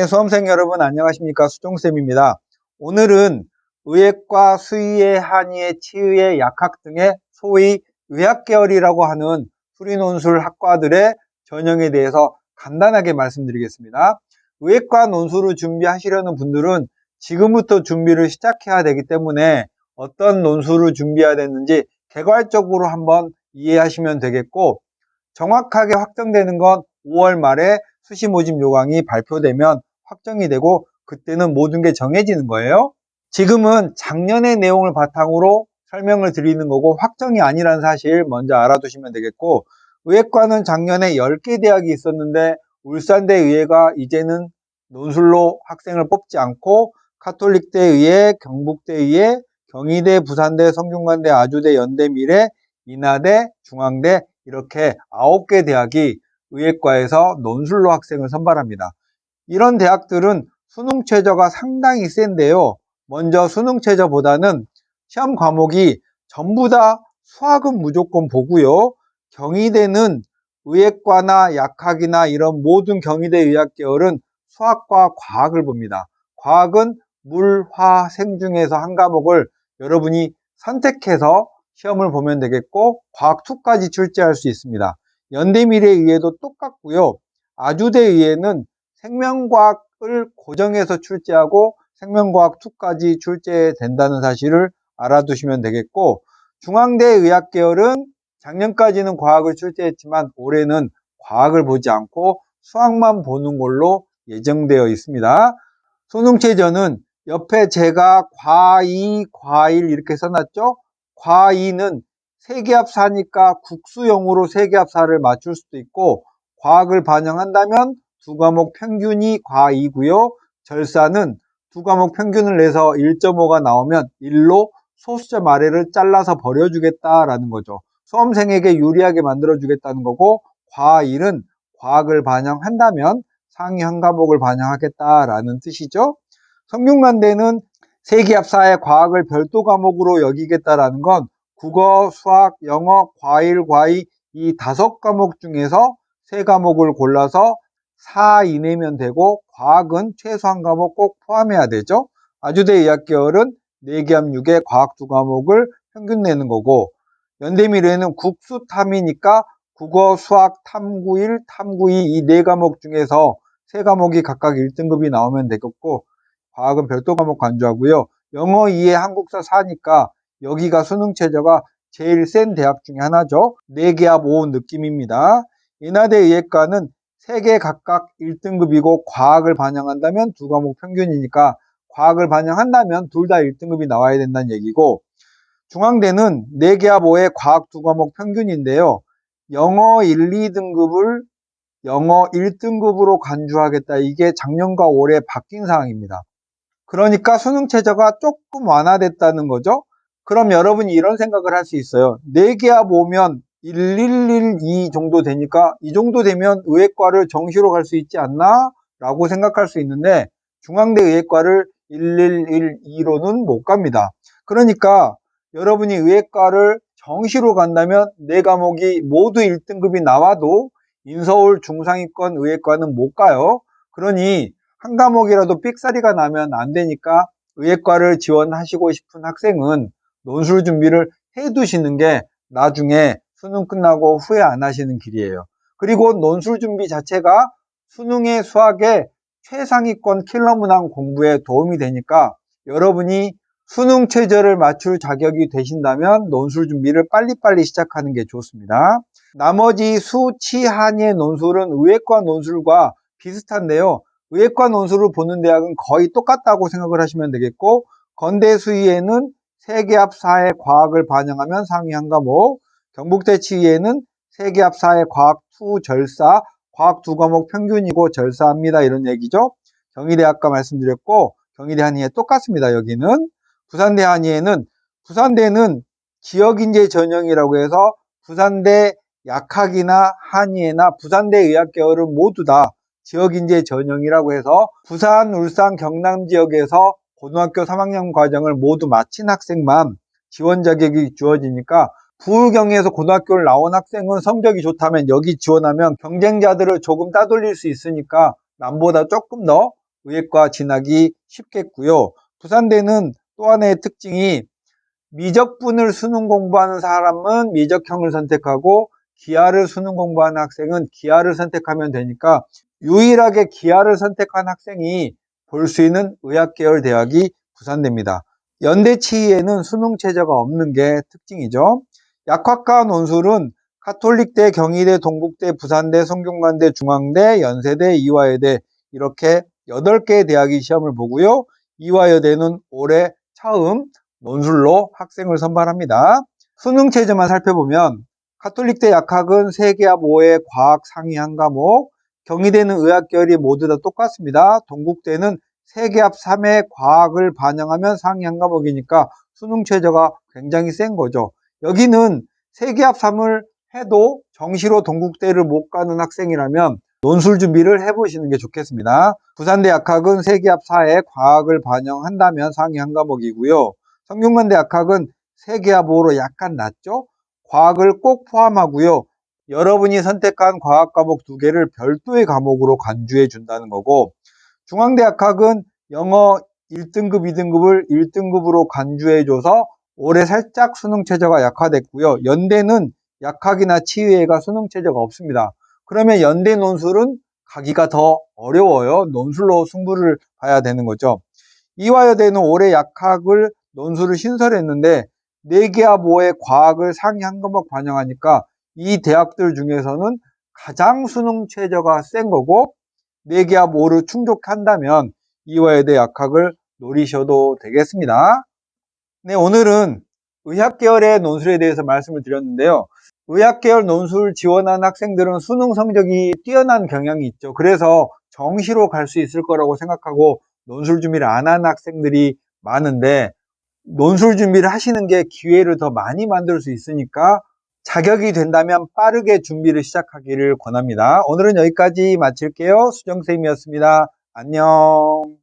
네, 수험생 여러분 안녕하십니까? 수종쌤입니다. 오늘은 의학과, 수의의, 한의의, 치의의, 약학 등의 소위 의학계열이라고 하는 수리논술 학과들의 전형에 대해서 간단하게 말씀드리겠습니다. 의학과 논술을 준비하시려는 분들은 지금부터 준비를 시작해야 되기 때문에 어떤 논술을 준비해야 되는지 개괄적으로 한번 이해하시면 되겠고, 정확하게 확정되는 건 5월 말에 수시 모집 요강이 발표되면 확정이 되고 그때는 모든 게 정해지는 거예요. 지금은 작년의 내용을 바탕으로 설명을 드리는 거고 확정이 아니라는 사실 먼저 알아두시면 되겠고, 의예과는 작년에 10개 대학이 있었는데 울산대 의예가 이제는 논술로 학생을 뽑지 않고 카톨릭대 의예, 경북대 의예, 경희대, 부산대, 성균관대, 아주대, 연대, 미래, 인하대, 중앙대 이렇게 9개 대학이 의예과에서 논술로 학생을 선발합니다. 이런 대학들은 수능 최저가 상당히 센데요. 먼저 수능 최저보다는 시험 과목이 전부 다 수학은 무조건 보고요. 경희대는 의예과나 약학이나 이런 모든 경희대 의학계열은 수학과 과학을 봅니다. 과학은 물, 화, 생 중에서 한 과목을 여러분이 선택해서 시험을 보면 되겠고 과학2까지 출제할 수 있습니다. 연대미래의예도 똑같고요. 아주대의예는 생명과학을 고정해서 출제하고 생명과학2까지 출제된다는 사실을 알아두시면 되겠고, 중앙대의학계열은 작년까지는 과학을 출제했지만 올해는 과학을 보지 않고 수학만 보는 걸로 예정되어 있습니다. 수능 최저는 옆에 제가 과2, 과1 이렇게 써놨죠? 과2는 세계합4니까 국수형으로 세계합4를 맞출 수도 있고, 과학을 반영한다면 두 과목 평균이 과2고요. 절사는 두 과목 평균을 내서 1.5가 나오면 1로 소수점 아래를 잘라서 버려주겠다라는 거죠. 수험생에게 유리하게 만들어주겠다는 거고, 과1은 과학을 반영한다면 상위 한 과목을 반영하겠다라는 뜻이죠. 성균관대는 세계합4의 과학을 별도 과목으로 여기겠다라는 건 국어, 수학, 영어, 과일, 과이 이 5과목 중에서 3과목을 골라서 4 이내면 되고 과학은 최소 한 과목 꼭 포함해야 되죠. 아주대 의학계열은 4개 합 6에 과학 2과목을 평균 내는 거고, 연대미래는 국수탐이니까 국어, 수학, 탐구 1, 탐구 2 이 4과목 중에서 3과목이 각각 1등급이 나오면 되겠고, 과학은 별도 과목 간주하고요. 영어 2에 한국사 4니까 여기가 수능 최저가 제일 센 대학 중에 하나죠. 4개 합 5 느낌입니다. 인하대 의예과는 3개 각각 1등급이고 과학을 반영한다면 2과목 평균이니까 과학을 반영한다면 둘 다 1등급이 나와야 된다는 얘기고, 중앙대는 4개 합 5에 과학 2과목 평균인데요. 영어 1, 2등급을 영어 1등급으로 간주하겠다. 이게 작년과 올해 바뀐 사항입니다. 그러니까 수능 최저가 조금 완화됐다는 거죠. 그럼 여러분이 이런 생각을 할 수 있어요. 4개 합 5면 1112 정도 되니까 이 정도 되면 의예과를 정시로 갈 수 있지 않나? 라고 생각할 수 있는데 중앙대 의예과를 1112로는 못 갑니다. 그러니까 여러분이 의예과를 정시로 간다면 4과목이 모두 1등급이 나와도 인서울 중상위권 의예과는 못 가요. 그러니 한 과목이라도 삑사리가 나면 안 되니까 의예과를 지원하시고 싶은 학생은 논술 준비를 해 두시는 게 나중에 수능 끝나고 후회 안 하시는 길이에요. 그리고 논술 준비 자체가 수능의 수학의 최상위권 킬러 문항 공부에 도움이 되니까 여러분이 수능 최저를 맞출 자격이 되신다면 논술 준비를 빨리빨리 시작하는 게 좋습니다. 나머지 수, 치, 한의 논술은 의예과 논술과 비슷한데요. 의예과 논술을 보는 대학은 거의 똑같다고 생각을 하시면 되겠고, 건대 수의에는 세계합 4의 과학을 반영하면 상위 한 과목, 경북대 치의에는 세계합 4의 과학 2 절사, 과학 2과목 평균이고 절사합니다. 이런 얘기죠. 경희대 아까 말씀드렸고, 경희대 한의에 똑같습니다. 여기는. 부산대 한의에는, 부산대는 지역인재 전형이라고 해서 부산대 약학이나 한의나 부산대 의학계열은 모두 다 지역인재 전형이라고 해서 부산, 울산, 경남 지역에서 고등학교 3학년 과정을 모두 마친 학생만 지원 자격이 주어지니까 부경에서 고등학교를 나온 학생은 성적이 좋다면 여기 지원하면 경쟁자들을 조금 따돌릴 수 있으니까 남보다 조금 더 의예과 진학이 쉽겠고요. 부산대는 또 하나의 특징이 미적분을 수능 공부하는 사람은 미적형을 선택하고 기하를 수능 공부하는 학생은 기하를 선택하면 되니까 유일하게 기하를 선택한 학생이 볼 수 있는 의학계열 대학이 부산대입니다. 연대치의에는 수능 최저가 없는 게 특징이죠. 약학과 논술은 가톨릭대, 경희대, 동국대, 부산대, 성균관대, 중앙대, 연세대, 이화여대 이렇게 8개의 대학이 시험을 보고요. 이화여대는 올해 처음 논술로 학생을 선발합니다. 수능 최저만 살펴보면 가톨릭대 약학은 세계합 5회 과학 상위 한 과목, 경희대는 의학계열이 모두 다 똑같습니다. 동국대는 세계합 3회 과학을 반영하면 상위 한 과목이니까 수능 최저가 굉장히 센 거죠. 여기는 세계합 3을 해도 정시로 동국대를 못 가는 학생이라면 논술 준비를 해보시는 게 좋겠습니다. 부산대 약학은 세계합 4회 과학을 반영한다면 상위 한 과목이고요. 성균관대 약학은 세계합 5로 약간 낮죠? 과학을 꼭 포함하고요. 여러분이 선택한 과학 과목 2개를 별도의 과목으로 간주해 준다는 거고, 중앙대 약학은 영어 1등급, 2등급을 1등급으로 간주해줘서 올해 살짝 수능 최저가 약화됐고요. 연대는 약학이나 치의회가 수능 최저가 없습니다. 그러면 연대 논술은 가기가 더 어려워요. 논술로 승부를 봐야 되는 거죠. 이화여대는 올해 약학을 논술을 신설했는데 4개와 5의 과학을 상위 한 과목 반영하니까 이 대학들 중에서는 가장 수능 최저가 센 거고 4개와 5를 충족한다면 이화여대 약학을 노리셔도 되겠습니다. 네, 오늘은 의학계열의 논술에 대해서 말씀을 드렸는데요. 의학계열 논술 지원한 학생들은 수능 성적이 뛰어난 경향이 있죠. 그래서 정시로 갈 수 있을 거라고 생각하고 논술 준비를 안 한 학생들이 많은데 논술 준비를 하시는 게 기회를 더 많이 만들 수 있으니까 자격이 된다면 빠르게 준비를 시작하기를 권합니다. 오늘은 여기까지 마칠게요. 수정쌤이었습니다. 안녕.